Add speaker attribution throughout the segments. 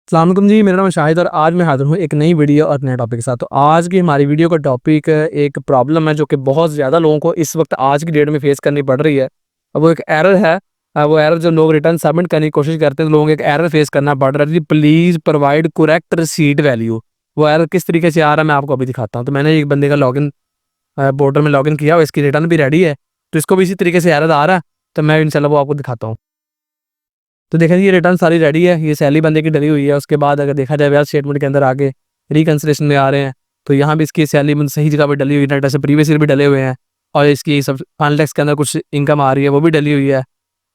Speaker 1: अस्सलाम वालेकुम जी, मेरा नाम है शाहिद और आज मैं हाज़िर हूँ एक नई वीडियो और नए टॉपिक के साथ। तो आज की हमारी वीडियो का टॉपिक एक प्रॉब्लम है जो कि बहुत ज़्यादा लोगों को इस वक्त आज की डेट में फेस करनी पड़ रही है। अब वो एक एरर है। वो एरर जो लोग रिटर्न सबमिट करने की कोशिश करते हैं, तो लोगों को एक एरर फेस करना पड़ रहा है ji, please provide correct receipt value. वो एरर किस तरीके से आ रहा है मैं आपको अभी दिखाता हूँ। तो मैंने एक बंदे का लॉगिन पोर्टल में लॉगिन किया और इसकी रिटर्न भी रेडी है, तो इसको भी इसी तरीके से एरर आ रहा है। तो मैं इंशाल्लाह वो आपको दिखाता हूँ। तो देखें जी, ये रिटर्न सारी रेडी है, ये सैलरी बंदे की डली हुई है। उसके बाद अगर देखा जाए ब्याज स्टेटमेंट के अंदर आगे रिकंसिडरेशन में आ रहे हैं, तो यहाँ भी इसकी सैलरी सही जगह पे डली हुई है, जैसे प्रीवियस ईयर भी डले हुए हैं। और इसकी सब फाइनल टैक्स के अंदर कुछ इनकम आ रही है, वो भी डली हुई है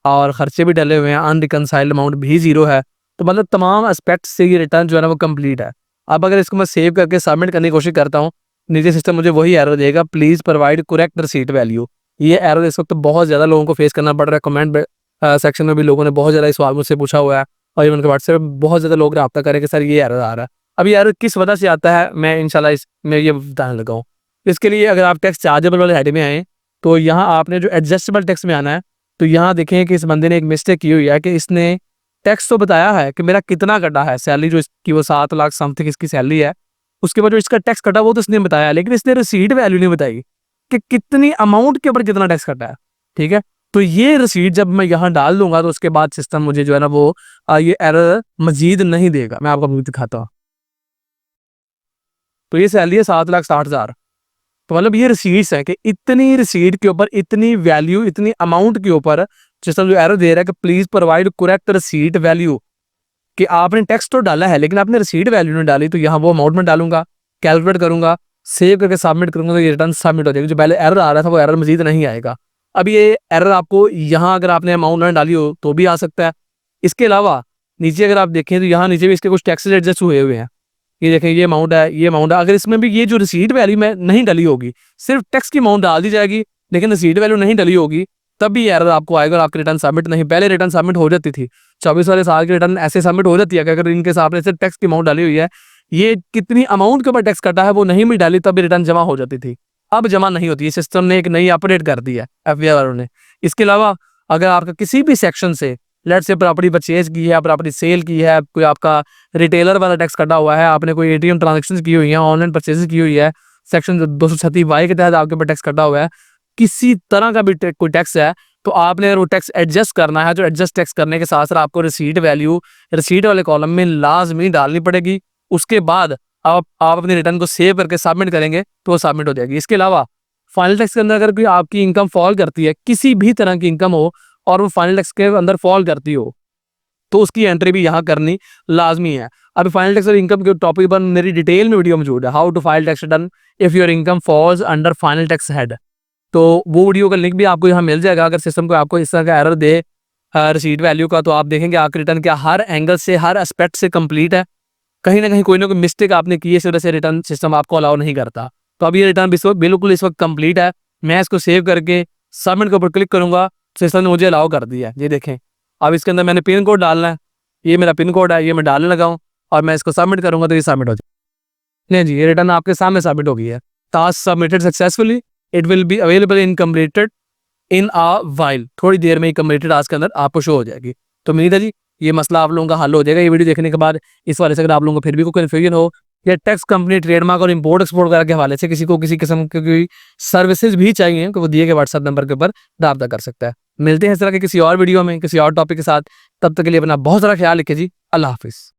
Speaker 1: और खर्चे भी डले हुए हैं। अनरिकनसाइल्ड अमाउंट भी जीरो है। तो मतलब तमाम एस्पेक्ट से ये रिटर्न जो है ना वो कंप्लीट है। अब अगर इसको मैं सेव करके सबमिट करने की कोशिश करता हूँ, नीचे सिस्टम मुझे वही एरर देगा, please provide correct receipt value. ये एरर इस वक्त बहुत ज़्यादा लोगों को फेस करना पड़ रहा है। कमेंट सेक्शन में भी लोगों ने बहुत ज़्यादा इस सवाल मुझसे पूछा हुआ है और इवन के व्हाट्सएप पे बहुत ज़्यादा लोग रब्ता करें कि सर ये एरर आ रहा है। अब ये एरर किस वजह से आता है मैं इंशाल्लाह इसमें ये बताने लगा हूँ। इसके लिए अगर आप टैक्स चार्जेबल वाले हेड में आएँ, तो यहाँ आपने जो एडजस्टेबल टैक्स में आना है, तो यहाँ देखें कि इस बंदे ने एक मिस्टेक की हुई है कि इसने टैक्स तो बताया है कि मेरा कितना कटा है, सैलरी जो इसकी वो 7 लाख समथिंग इसकी सैलरी है, उसके बाद जो इसका टैक्स कटा वो तो इसने बताया है, लेकिन इसने रिसीट वैल्यू नहीं बताई कि कितनी अमाउंट के ऊपर कितना टैक्स कटा है। ठीक है, तो ये रिसीट जब मैं यहाँ डाल दूंगा तो उसके बाद सिस्टम मुझे जो है ना वो ये एरर मजीद नहीं देगा। मैं आपको अभी दिखाता हूँ। तो ये सैलरी है 7,60,000। तो मतलब ये रिसीट्स है कि इतनी रिसीट के ऊपर इतनी वैल्यू इतनी अमाउंट के ऊपर सिस्टम जो एरर दे रहा है कि please provide correct receipt value, कि आपने टैक्स तो डाला है लेकिन आपने रिसीट वैल्यू नहीं डाली। तो यहाँ वो अमाउंट में डालूंगा, कैलकुलेट करूंगा, सेव करके सबमिट करूंगा, तो ये रिटर्न सबमिट हो जाएगी। जो पहले एरर आ रहा था वो एरर मजीद नहीं आएगा। अब ये एरर आपको यहाँ अगर आपने अमाउंट ना डाली हो तो भी आ सकता है। इसके अलावा नीचे अगर आप देखें तो यहाँ नीचे भी इसके कुछ टैक्सेस एडजस्ट हुए हुए हैं। ये देखें, ये अमाउंट है, ये अमाउंट है। अगर इसमें भी ये जो रिसीट वैल्यू में नहीं डली होगी, सिर्फ टैक्स की अमाउंट डाल दी जाएगी लेकिन रिसीट वैल्यू नहीं डली होगी, तब भी एरर आपको आएगा और आपकी रिटर्न सबमिट नहीं। पहले रिटर्न सबमिट हो जाती थी, 24 वाले साल की रिटर्न ऐसे सबमिट हो जाती है कि अगर इनके हिसाब से टैक्स की अमाउंट डाली हुई है, ये कितनी अमाउंट के ऊपर टैक्स कटा है वो नहीं भी डाली तब भी रिटर्न जमा हो जाती थी। अब जमा नहीं होती है, सिस्टम ने एक नई अपडेट कर दी है एफबीआई वालों ने। इसके अलावा अगर आपका किसी भी सेक्शन से लेट से प्रॉपर्टी परचेज की है, प्रॉपर्टी सेल की है, कोई आपका रिटेलर वाला टैक्स कटा हुआ है, आपने कोई एटीएम ट्रांजेक्शन की हुई है, ऑनलाइन परचेज की हुई है, सेक्शन 236 के तहत आपके ऊपर टैक्स कटा हुआ है, किसी तरह का भी कोई टैक्स है, तो आपने अगर वो टैक्स एडजस्ट करना है, तो एडजस्ट टैक्स करने के साथ साथ आपको रिसीट वैल्यू रिसीट वाले कॉलम में लाजमी डालनी पड़ेगी। उसके बाद आप अपनी रिटर्न को सेव करके सबमिट करेंगे तो वो सबमिट हो जाएगी। इसके अलावा फाइनल टैक्स के अंदर अगर कोई आपकी इनकम फॉल करती है, किसी भी तरह की इनकम हो और वो फाइनल टैक्स के अंदर फॉल करती हो, तो उसकी एंट्री भी यहाँ करनी लाजमी है। अभी फाइनल टैक्स और इनकम के टॉपिक पर मेरी डिटेल में वीडियो मौजूद है, how to file tax return if your income falls under final tax head. तो वो वीडियो का लिंक भी आपको यहाँ मिल जाएगा। अगर सिस्टम को आपको इस तरह का एरर दे रिसीट वैल्यू का, तो आप देखेंगे आपकी रिटर्न क्या हर एंगल से हर एस्पेक्ट से कंप्लीट है। कहीं ना कहीं कोई ना कोई मिस्टेक आपने की है, इस वजह से रिटर्न सिस्टम आपको अलाउ नहीं करता। तो अब ये रिटर्न बिल्कुल इस वक्त कंप्लीट है। मैं इसको सेव करके सबमिट के ऊपर क्लिक करूंगा, सिस्टम ने मुझे अलाउ कर दिया है। ये देखें, अब इसके अंदर मैंने पिन कोड डालना है, ये मेरा पिन कोड है, ये मैं डालने लगा हूँ और मैं इसको सबमिट करूंगा तो ये सबमिट हो जाए। नहीं जी, ये रिटर्न आपके सामने सबमिट हो गई है। Task submitted successfully, it will be available in completed in a while. थोड़ी देर में ही कम्प्लीटेड टास्क के अंदर आपको शो हो जाएगी। तो उम्मीद है जी ये मसला आप लोगों का हल हो जाएगा ये वीडियो देखने के बाद। इस वाले से अगर आप लोगों को फिर भी कोई कन्फ्यूजन हो या टैक्स कंपनी ट्रेडमार्क और इंपोर्ट एक्सपोर्ट वगैरह के हवाले से किसी को किसी किस्म की सर्विसेज भी चाहिए, तो वो दिए गए व्हाट्सएप नंबर के ऊपर राब्ता कर सकता है। मिलते हैं इस तरह के किसी और वीडियो में किसी और टॉपिक के साथ। तब तक के लिए अपना बहुत सारा ख्याल रखिए जी। अल्लाह हाफिज़।